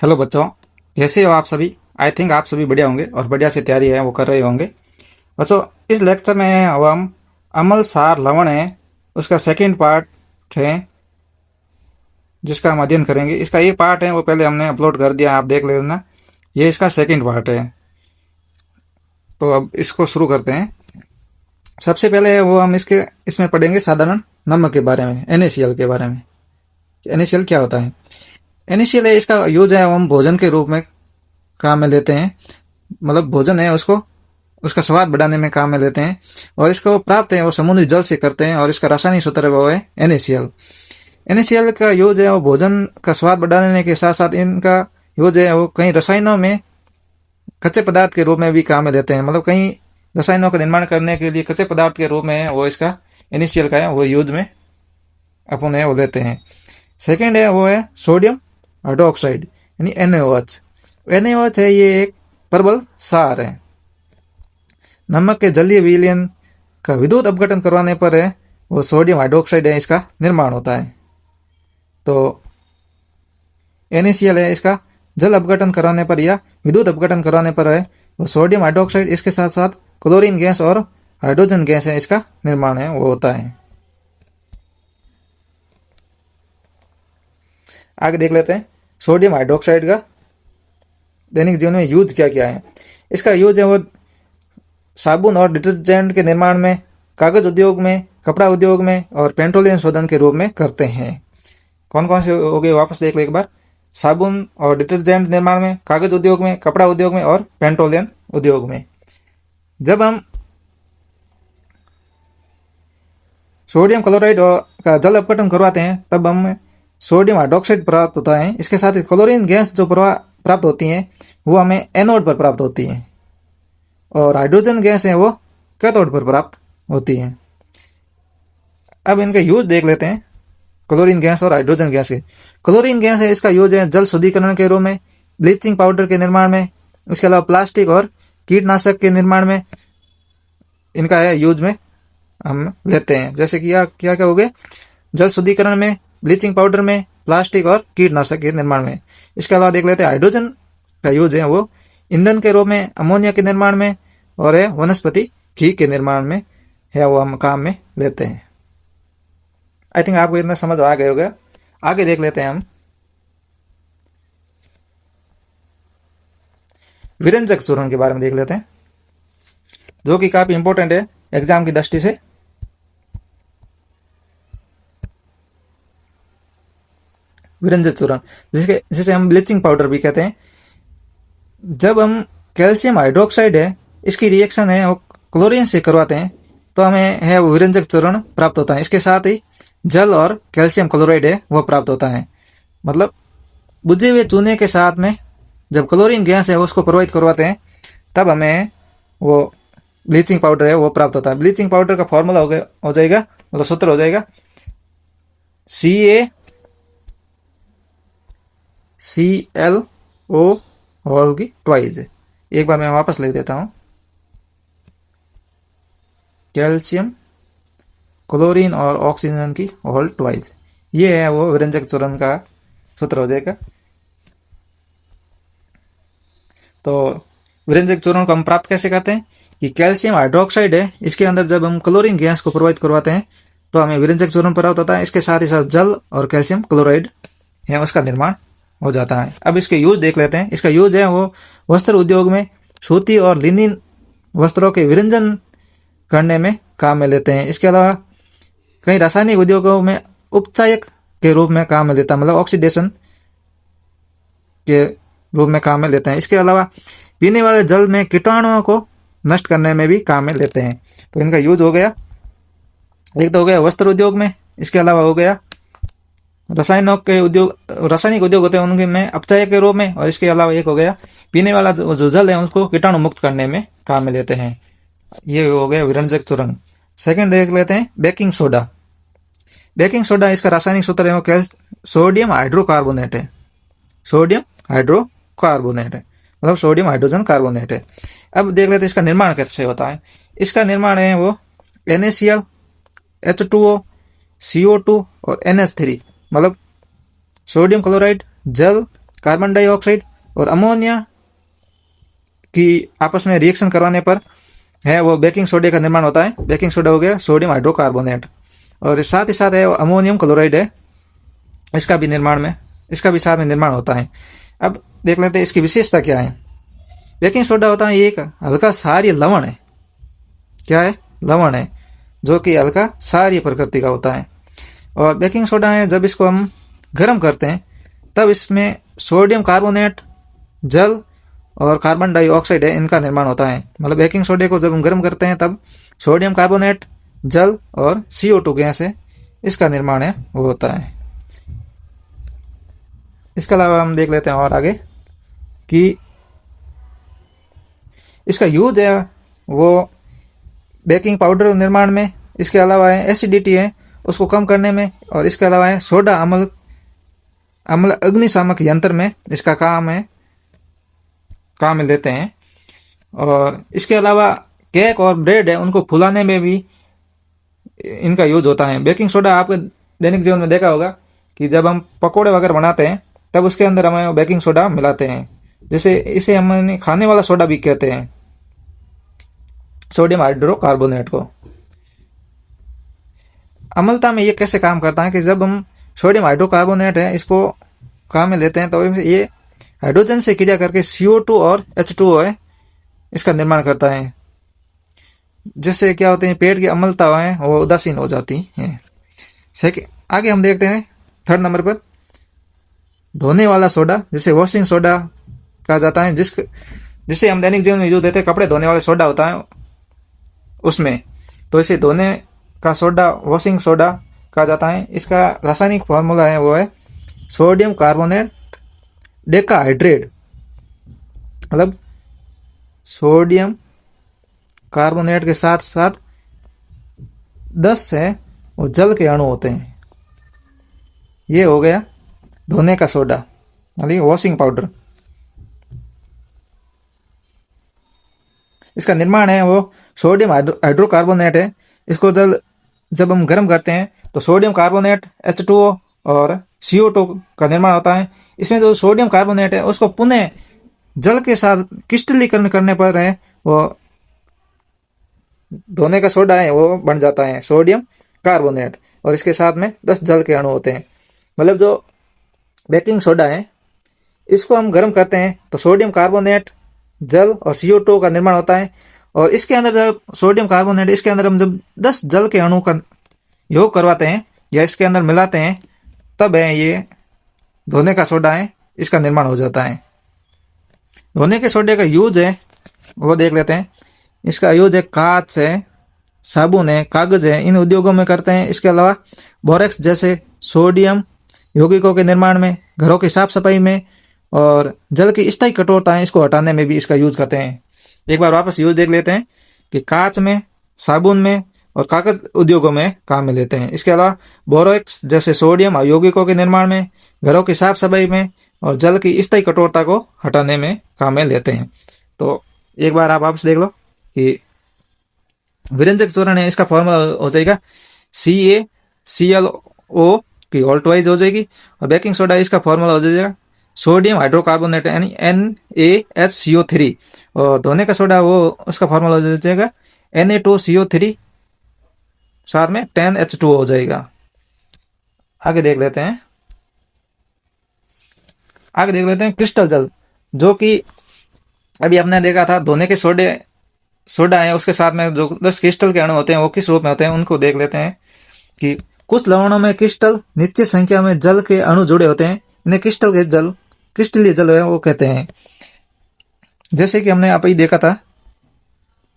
Hello बच्चों, कैसे हो आप सभी। आई थिंक आप सभी बढ़िया होंगे और बढ़िया से तैयारी है वो कर रहे होंगे। बच्चों, इस लेक्चर में अब हम अमल सार लवण है उसका सेकंड पार्ट है जिसका हम अध्ययन करेंगे। इसका एक पार्ट है वो पहले हमने अपलोड कर दिया, आप देख लेना। ये इसका सेकंड पार्ट है। तो अब इसको शुरू करते हैं। सबसे पहले वो हम इसमें पढ़ेंगे साधारण नमक के बारे में, NaCl के बारे में। NaCl क्या होता है? NaCl है, इसका यूज है हम भोजन के रूप में काम में लेते हैं। मतलब भोजन है उसको उसका स्वाद बढ़ाने में काम में लेते हैं। और इसको प्राप्त है वो समुद्री जल से करते हैं। और इसका रासायनिक सूत्र है वो है NaCl। NaCl का यूज है वो भोजन का स्वाद बढ़ाने के साथ साथ इनका यूज है वो कई रसायनों में कच्चे पदार्थ के रूप में भी काम में लेते हैं। मतलब कई रसायनों का निर्माण करने के लिए कच्चे पदार्थ के रूप में वो इसका NaCl का है वो यूज में अपन है वो लेते हैं। सेकेंड है वो है सोडियम हाइड्रोक्साइड यानी NaOH। NaOH है ये एक प्रबल सार है। नमक के जलीय विलयन का विद्युत अपघटन करवाने पर है वो सोडियम हाइड्रोक्साइड है इसका निर्माण होता है। तो NaCl है, इसका जल अपघटन कराने पर या विद्युत अपघटन कराने पर है वो सोडियम हाइड्रोक्साइड, इसके साथ साथ क्लोरीन गैस और हाइड्रोजन गैस है इसका निर्माण है वो होता है। आगे देख लेते हैं सोडियम हाइड्रोक्साइड का दैनिक जीवन में यूज क्या क्या है। इसका यूज है वो साबुन और डिटर्जेंट के निर्माण में, कागज उद्योग में, कपड़ा उद्योग में और पेट्रोलियम शोधन के रूप में करते हैं। कौन कौन से हो गए वापस देख लो एक बार। साबुन और डिटर्जेंट निर्माण में, कागज उद्योग में, कपड़ा उद्योग में और पेट्रोलियम उद्योग में। जब हम सोडियम क्लोराइड का जल अपघटन करवाते हैं तब हम सोडियम हाइड्रोक्साइड प्राप्त होता है। इसके साथ ही क्लोरीन गैस जो प्राप्त होती है वो हमें एनोड पर प्राप्त होती है और हाइड्रोजन गैस है वो कैथोड पर प्राप्त होती है। अब इनका यूज देख लेते हैं, क्लोरीन गैस और हाइड्रोजन गैस के। क्लोरीन गैस है, इसका यूज है जल शुद्धिकरण के रूप में, ब्लीचिंग पाउडर के निर्माण में, इसके अलावा प्लास्टिक और कीटनाशक के निर्माण में इनका है यूज में हम लेते हैं। जैसे कि क्या क्या हो गए, जल शुद्धिकरण में, ब्लीचिंग पाउडर में, प्लास्टिक और कीटनाशक के निर्माण में। इसके अलावा देख लेते हैं हाइड्रोजन का यूज है वो ईंधन के रूप में, अमोनिया के निर्माण में और है वनस्पति घी के निर्माण में है वो हम काम में लेते हैं। आई थिंक आपको इतना समझ आ गया होगा। आगे देख लेते हैं हम विरंजक चूर्ण के बारे में देख लेते हैं, जो कि काफी इंपॉर्टेंट है एग्जाम की दृष्टि से। विरंजक चूर्ण जिसे हम ब्लीचिंग पाउडर भी कहते हैं। जब हम कैल्शियम हाइड्रोक्साइड है इसकी रिएक्शन है वो क्लोरीन से करवाते हैं तो हमें है वो विरंजक चूर्ण प्राप्त होता है। इसके साथ ही जल और कैल्शियम क्लोराइड है वो प्राप्त होता है। मतलब बुझे हुए चूने के साथ में जब क्लोरीन गैस है उसको प्रवाहित करवाते हैं तब हमें वो ब्लीचिंग पाउडर है वो प्राप्त होता है। ब्लीचिंग पाउडर का फॉर्मूला हो जाएगा, मतलब सूत्र हो जाएगा CaClO होगी ट्वाइज। एक बार मैं वापस लिख देता हूं, कैल्शियम, क्लोरीन और ऑक्सीजन की होल ट्वाइज। ये है वो विरंजक चूर्ण का सूत्र हो जाएगा। तो विरंजक चूर्ण को हम प्राप्त कैसे करते हैं कि कैल्शियम हाइड्रोक्साइड है, इसके अंदर जब हम क्लोरीन गैस को प्रवाहित करवाते हैं तो हमें विरंजक चूर्ण प्राप्त होता है। इसके साथ ही साथ जल और कैल्शियम क्लोराइड है उसका निर्माण हो जाता है। अब इसके यूज देख लेते हैं। इसका यूज है वो वस्त्र उद्योग में सूती और लिनिन वस्त्रों के विरंजन करने में काम में लेते हैं। इसके अलावा कई रासायनिक उद्योगों में उपचायक के रूप में काम में लेता है, मतलब ऑक्सीडेशन के रूप में काम में लेते हैं। इसके अलावा पीने वाले जल में कीटाणुओं को नष्ट करने में भी काम में लेते हैं। तो इनका यूज हो गया, एक तो हो गया वस्त्र उद्योग में, इसके अलावा हो गया रासायनिक उद्योग होते हैं उनके में अपचायक के रूप में, और इसके अलावा एक हो गया पीने वाला जो जल है उसको कीटाणु मुक्त करने में काम में लेते हैं। ये हो गया विरंजक चूर्ण। सेकंड देख लेते हैं बेकिंग सोडा। बेकिंग सोडा इसका रासायनिक सूत्र है वो सोडियम हाइड्रोकार्बोनेट है। सोडियम हाइड्रोकार्बोनेट है, मतलब सोडियम हाइड्रोजन कार्बोनेट है। अब देख लेते हैं इसका निर्माण कैसे होता है। इसका निर्माण है वो NaCl, H2O, CO2 और NH3, मतलब सोडियम क्लोराइड, जल कार्बन डाइऑक्साइड और अमोनिया की आपस में रिएक्शन करवाने पर है वो बेकिंग सोडे का निर्माण होता है। बेकिंग सोडा हो गया सोडियम हाइड्रोकार्बोनेट। और साथ ही साथ है वो अमोनियम क्लोराइड है, इसका भी साथ में निर्माण होता है। अब देख लेते हैं इसकी विशेषता क्या है। बेकिंग सोडा होता है एक हल्का क्षारीय लवण है। क्या है? लवण है, जो कि हल्का क्षारीय प्रकृति का होता है। और बेकिंग सोडा है जब इसको हम गर्म करते हैं तब इसमें सोडियम कार्बोनेट, जल और कार्बन डाइऑक्साइड है, इनका निर्माण होता है। मतलब बेकिंग सोडे को जब हम गर्म करते हैं तब सोडियम कार्बोनेट, जल और CO2 गैस है, इसका निर्माण है वो होता है। इसके अलावा हम देख लेते हैं और आगे कि इसका यूज है वो बेकिंग पाउडर निर्माण में। इसके अलावा है एसिडिटी है उसको कम करने में। और इसके अलावा है सोडा अम्ल अग्निशामक यंत्र में इसका काम में लेते हैं। और इसके अलावा केक और ब्रेड है उनको फुलाने में भी इनका यूज होता है। बेकिंग सोडा आपके दैनिक जीवन में देखा होगा कि जब हम पकोड़े वगैरह बनाते हैं तब उसके अंदर हम बेकिंग सोडा मिलाते हैं। जैसे इसे हम खाने वाला सोडा भी कहते हैं, सोडियम हाइड्रोकार्बोनेट को। अम्लता में ये कैसे काम करता है कि जब हम सोडियम हाइड्रोकार्बोनेट है इसको काम में लेते हैं तो ये हाइड्रोजन से क्रिया करके CO2 और H2O है इसका निर्माण करता है। जिससे क्या होते हैं पेट की अम्लता है वो उदासीन हो जाती है। आगे हम देखते हैं थर्ड नंबर पर धोने वाला सोडा, जिसे वॉशिंग सोडा कहा जाता है, जिसे हम दैनिक जीवन में यूज देते हैं। कपड़े धोने वाले सोडा होता है उसमें, तो इसे धोने का सोडा वॉशिंग सोडा कहा जाता है। इसका रासायनिक फॉर्मूला है वो है सोडियम कार्बोनेट डेकाहाइड्रेट। मतलब सोडियम कार्बोनेट के साथ साथ 10 है वो जल के अणु होते हैं। ये हो गया धोने का सोडा, मतलब वॉशिंग पाउडर। इसका निर्माण है वो सोडियम हाइड्रोकार्बोनेट है। इसको जब हम गर्म करते हैं तो सोडियम कार्बोनेट, H2O और CO2 का निर्माण होता है। इसमें जो सोडियम कार्बोनेट है उसको पुनः जल के साथ क्रिस्टलीकरण करने पर है वो धोने का सोडा है वो बन जाता है सोडियम कार्बोनेट। और इसके साथ में 10 जल के अणु होते हैं। मतलब जो बेकिंग सोडा है इसको हम गर्म करते हैं तो सोडियम कार्बोनेट, जल और CO2 का निर्माण होता है। और इसके अंदर जब सोडियम कार्बोनेट इसके अंदर हम जब 10 जल के अणु का योग करवाते हैं या इसके अंदर मिलाते हैं तब है ये धोने का सोडा है इसका निर्माण हो जाता है। धोने के सोडे का यूज है वो देख लेते हैं। इसका यूज है कांच है, साबुन है, कागज है, इन उद्योगों में करते हैं। इसके अलावा बोरेक्स जैसे सोडियम यौगिकों के निर्माण में, घरों की साफ सफाई में और जल की स्थायी कठोरता है इसको हटाने में भी इसका यूज करते हैं। एक बार वापस यूज देख लेते हैं कि कांच में, साबुन में और कागज उद्योगों में काम में लेते हैं। इसके अलावा बोरेक्स जैसे सोडियम यौगिकों के निर्माण में, घरों की साफ सफाई में और जल की स्थायी कठोरता को हटाने में काम में लेते हैं। तो एक बार आप वापस देख लो कि विरंजक चूर्ण है इसका फॉर्मूला हो जाएगा CaClO की ऑल्ट वाइज हो जाएगी। और बेकिंग सोडा इसका फॉर्मूला हो जाएगा सोडियम हाइड्रोकार्बोनेट यानी NaHCO3। और धोने का सोडा वो उसका फॉर्मूला हो जाएगा Na2CO3 साथ में 10H2O हो जाएगा। आगे देख लेते हैं क्रिस्टल जल, जो कि अभी हमने देखा था धोने के सोडा है उसके साथ में जो 10 क्रिस्टल के अणु होते हैं वो किस रूप में होते हैं उनको देख लेते हैं। कि कुछ लवणों में क्रिस्टल निश्चित संख्या में जल के अणु जुड़े होते हैं, इन्हें क्रिस्टलीय जल है वो कहते हैं। जैसे कि हमने यहाँ पे देखा था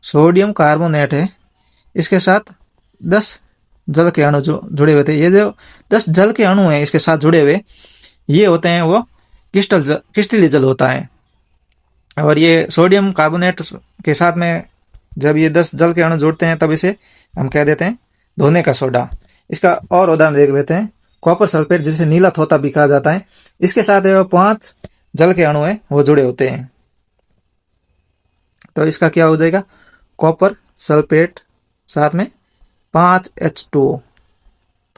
सोडियम कार्बोनेट है, इसके साथ 10 जल के अणु जो जुड़े हुए थे। ये जो 10 जल के अणु हैं इसके साथ जुड़े हुए ये होते हैं वो क्रिस्टलीय जल होता है। और ये सोडियम कार्बोनेट के साथ में जब ये 10 जल के अणु जुड़ते हैं तब इसे हम कह देते हैं धोने का सोडा। इसका और उदाहरण देख लेते हैं कॉपर सल्फेट, जिसे नीला थोथा भी कहा जाता है। इसके साथ 5 जल के अणु है वो जुड़े होते हैं। तो इसका क्या हो जाएगा कॉपर सल्फेट साथ में 5H2O,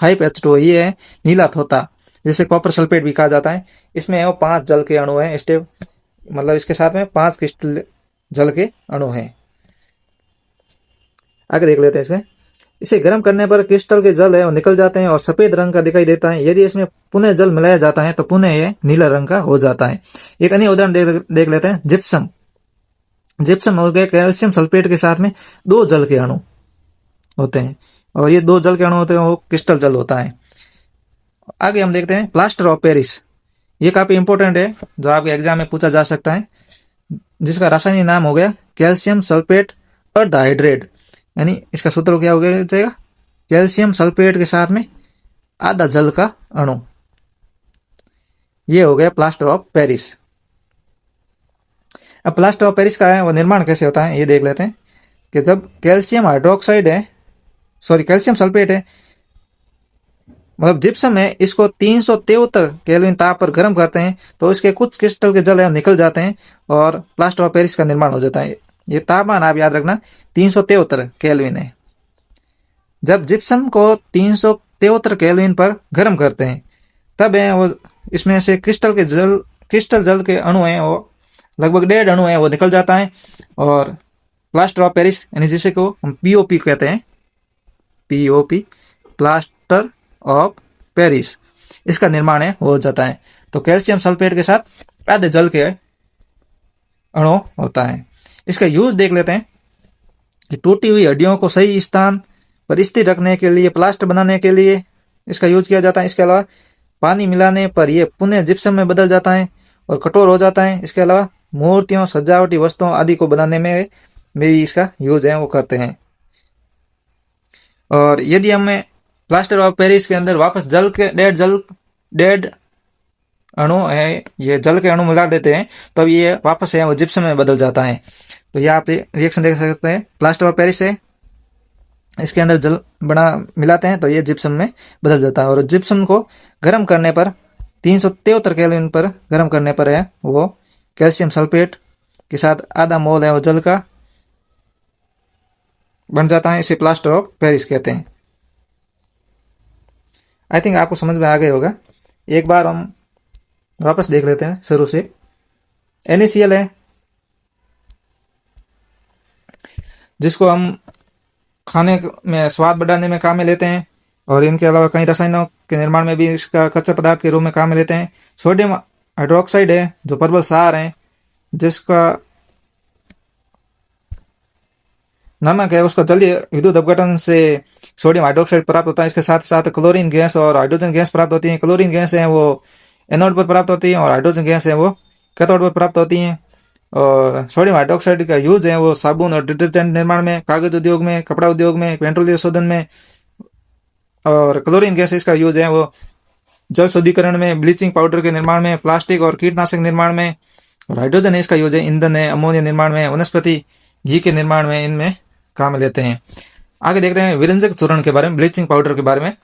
5H2O ये है नीला थोथा। जिसे कॉपर सल्फेट भी कहा जाता है। इसमें वो 5 जल के अणु हैं, स्टेप मतलब इसके साथ में 5 क्रिस्टल जल के अणु हैं। आगे देख लेते हैं इसमें। इसे गर्म करने पर क्रिस्टल के जल है वो निकल जाते हैं और सफेद रंग का दिखाई देता है। यदि इसमें पुनः जल मिलाया जाता है तो पुनः ये नीला रंग का हो जाता है। एक अन्य उदाहरण देख लेते हैं, जिप्सम। जिप्सम हो गया कैल्शियम सल्फेट के साथ में 2 जल के अणु होते हैं, और ये 2 जल के अणु होते हैं वो क्रिस्टल जल होता है। आगे हम देखते हैं प्लास्टर ऑफ पेरिस। ये काफी इंपॉर्टेंट है, जो आपके एग्जाम में पूछा जा सकता है, जिसका रासायनिक नाम हो गया कैल्शियम सल्फेट अर्धहाइड्रेट। यानी इसका सूत्र क्या हो गया जाएगा, कैल्शियम सल्फेट के साथ में आधा जल का अणु। ये हो गया प्लास्टर ऑफ पेरिस। अब प्लास्टर ऑफ पेरिस का है वो निर्माण कैसे होता है ये देख लेते हैं। कि जब कैल्शियम हाइड्रोक्साइड है, सॉरी कैल्शियम सल्फेट है, मतलब जिप्सम है, इसको 373 केल्विन ताप पर गर्म करते हैं तो इसके कुछ क्रिस्टल के जल है निकल जाते हैं और प्लास्टर ऑफ पेरिस का निर्माण हो जाता है। ये तापमान आप याद रखना 373 केल्विन है। जब जिप्सम को 373 केल्विन पर गर्म करते हैं तब है वो इसमें से क्रिस्टल जल के अणु हैं वो लगभग 1.5 अणु है वो निकल जाता है और प्लास्टर ऑफ पेरिस यानी जिसे को हम पीओपी कहते हैं, पीओपी प्लास्टर ऑफ पेरिस, इसका निर्माण है हो जाता है। तो कैल्शियम सल्फेट के साथ आधे जल के अणु होता है। इसका यूज देख लेते हैं कि टूटी हुई हड्डियों को सही स्थान पर स्थिर रखने के लिए, प्लास्टर बनाने के लिए इसका यूज किया जाता है। इसके अलावा पानी मिलाने पर यह पुनः जिप्सम में बदल जाता है और कठोर हो जाता है। इसके अलावा मूर्तियों, सजावटी वस्तुओं आदि को बनाने में भी इसका यूज है वो करते हैं। और यदि हमें प्लास्टर ऑफ पेरिस के अंदर वापस जल के डेढ़ अणु है, ये जल के अणु मिला देते हैं तब ये वापस है वो जिप्सम में बदल जाता है। तो ये आप रिएक्शन देख सकते हैं, प्लास्टर ऑफ पेरिस है, इसके अंदर जल बड़ा मिलाते हैं तो ये जिप्सम में बदल जाता है। और जिप्सम को गर्म करने पर 373 केल्विन पर गर्म करने पर है वो कैल्शियम सल्फेट के साथ आधा मोल है वो जल का बन जाता है। इसे प्लास्टर ऑफ पेरिस कहते हैं। आई थिंक आपको समझ में आ गया होगा। एक बार हम वापस देख लेते हैं शुरू से। NaCl है जिसको हम खाने में स्वाद बढ़ाने में काम में लेते हैं और इनके अलावा कई रसायनों के निर्माण में भी इसका कच्चा पदार्थ के रूप में काम में लेते हैं। सोडियम हाइड्रोक्साइड है जो प्रबल क्षार है, जिसका नमक है उसका जलीय विद्युत अपघटन से सोडियम हाइड्रोक्साइड प्राप्त होता है। इसके साथ साथ क्लोरीन गैस और हाइड्रोजन गैस प्राप्त होती है। क्लोरीन गैस है वो एनोड पर प्राप्त होती है और हाइड्रोजन गैस है वो कैथोड पर प्राप्त होती है। और सोडियम हाइड्रोक्साइड का यूज है वो साबुन और डिटर्जेंट निर्माण में, कागज उद्योग में, कपड़ा उद्योग में, पेट्रोलियम शोधन में। और क्लोरीन गैस इसका यूज है वो जल शुद्धिकरण में, ब्लीचिंग पाउडर के निर्माण में, प्लास्टिक और कीटनाशक निर्माण में। और हाइड्रोजन इसका यूज है ईंधन है, अमोनिया निर्माण में, वनस्पति घी के निर्माण में, इनमें काम लेते हैं। आगे देखते हैं विरंजक चूर्ण के बारे में, ब्लीचिंग पाउडर के बारे में।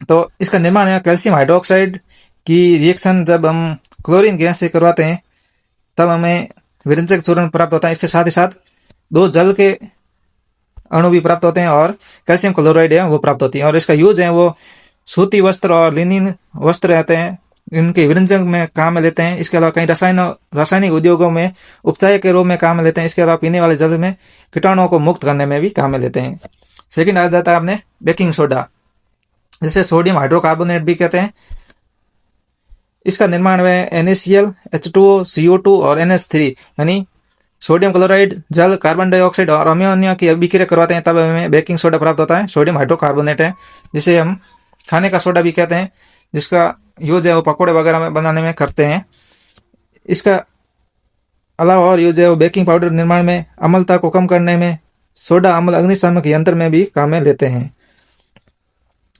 तो इसका निर्माण है कैल्शियम हाइड्रोक्साइड की रिएक्शन जब हम क्लोरीन गैस से करवाते हैं तब हमें विरंजक चूर्ण प्राप्त होता है। इसके साथ ही साथ 2 जल के अणु भी प्राप्त होते हैं और कैल्शियम क्लोराइड है वो प्राप्त होती है। और इसका यूज है वो सूती वस्त्र और लिनिन वस्त्र रहते हैं, इनके विरंजन में काम में लेते हैं। इसके अलावा कई रासायनिक उद्योगों में उपचाय के रूप में काम में लेते हैं। इसके अलावा पीने वाले जल में कीटाणुओं को मुक्त करने में भी काम में लेते हैं। सेकंड आ जाता है आपने बेकिंग सोडा, जिसे सोडियम हाइड्रोकार्बोनेट भी कहते हैं। इसका निर्माण है NaCl, H2O, CO2 और NH3 यानी सोडियम क्लोराइड, जल, कार्बन डाइऑक्साइड और अमोनिया की अभिक्रिया करवाते हैं तब हमें बेकिंग सोडा प्राप्त होता है। सोडियम हाइड्रोकार्बोनेट है जिसे हम खाने का सोडा भी कहते हैं, जिसका यूज है वो पकौड़े वगैरह में बनाने में करते हैं। इसका अलावा और यूज है वो बेकिंग पाउडर निर्माण में, अम्लता को कम करने में, सोडा अम्ल अग्निशामक यंत्र में भी काम में लेते हैं।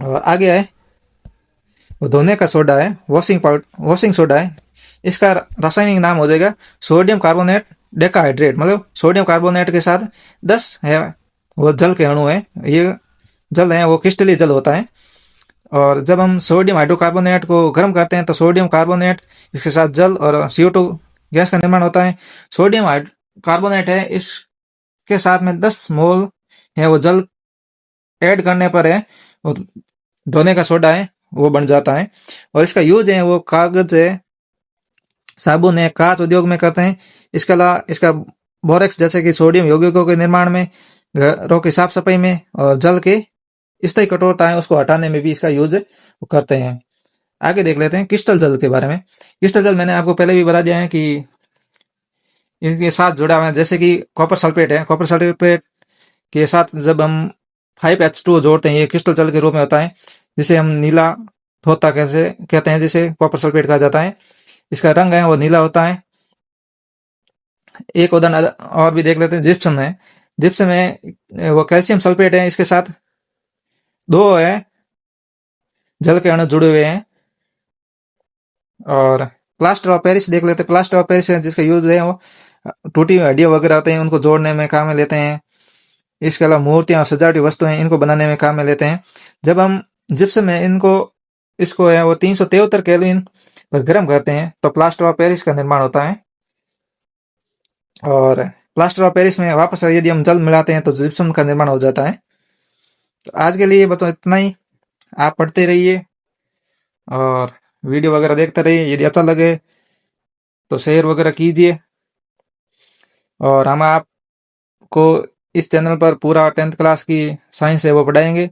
और आगे है वो धोने का सोडा है, वॉशिंग सोडा है। इसका रासायनिक नाम हो जाएगा सोडियम कार्बोनेट डेकाहाइड्रेट, मतलब सोडियम कार्बोनेट के साथ 10 है वो जल के अणु है। ये जल है वो क्रिस्टलीय जल होता है। और जब हम सोडियम हाइड्रोकार्बोनेट को गर्म करते हैं तो सोडियम कार्बोनेट, इसके साथ जल और CO2 गैस का निर्माण होता है। सोडियम कार्बोनेट है, इसके साथ में 10 मोल है वो जल ऐड करने पर है वो धोने का सोडा है वो बन जाता है। और इसका यूज है वो कागज है, साबुन है, कांच उद्योग में करते हैं। इसके अलावा इसका बोरेक्स जैसे कि सोडियम यौगिकों के निर्माण में, घरों की साफ सफाई में, और जल के स्थायी कठोरता है उसको हटाने में भी इसका यूज वो करते हैं। आगे देख लेते हैं क्रिस्टल जल के बारे में। क्रिस्टल जल मैंने आपको पहले भी बता दिया है कि इनके साथ जुड़ा हुआ है, जैसे कि कॉपर सल्फेट है। कॉपर सल्फेट के साथ जब हम 5H2 जोड़ते हैं, ये क्रिस्टल जल के रूप में होता है, जिसे हम नीला धोता कैसे कहते हैं, जिसे कॉपर सल्फेट कहा जाता है। इसका रंग है वो नीला होता है। एक उदाहरण और भी देख लेते हैं, जिप्सम है। जिप्सम में वो कैल्शियम सल्फेट है, इसके साथ दो है जल के अणु जुड़े हुए हैं। और प्लास्टर ऑफ पेरिस देख लेते हैं। प्लास्टर ऑफ पेरिस है जिसका यूज है वो टूटी हुई हड्डियां वगैरह होते हैं उनको जोड़ने में काम में लेते हैं। इसके अलावा मूर्तियां और सजावटी वस्तुएं इनको बनाने में काम में लेते हैं। जब हम जिप्सम में इसको है वो 373 केल्विन पर गर्म करते हैं तो प्लास्टर ऑफ पेरिस का निर्माण होता है। और प्लास्टर ऑफ पेरिस में वापस यदि हम जल मिलाते हैं तो जिप्सम का निर्माण हो जाता है। तो आज के लिए बस इतना ही। आप पढ़ते रहिए और वीडियो वगैरह देखते रहिए। यदि अच्छा लगे तो शेयर वगैरह कीजिए। और हम आपको इस चैनल पर पूरा 10th क्लास की साइंस है वो पढ़ाएंगे।